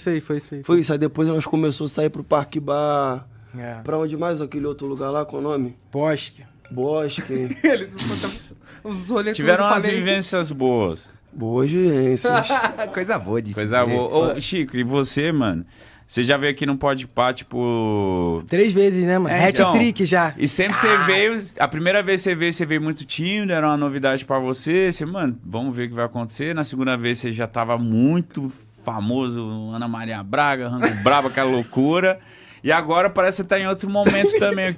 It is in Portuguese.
isso aí, foi isso aí. Foi isso, aí depois nós começamos a sair pro Parque Bar. É. Pra onde mais? Aquele outro lugar lá, qual o nome? Bosque. Bosque. Ele os rolês Tiveram tudo eu umas falei. vivências boas. Boas vivências. Coisa boa disso. Coisa boa. Ô, Chico, e você, mano? Você já veio aqui no Podpah, tipo... 3 vezes, né, mano? Hat-trick já. E sempre você veio... A primeira vez que você veio muito tímido, era uma novidade pra você. Você, mano, vamos ver o que vai acontecer. Na segunda vez você já tava muito famoso, Ana Maria Braga, Rango Braba, aquela loucura. E agora parece que você tá em outro momento também.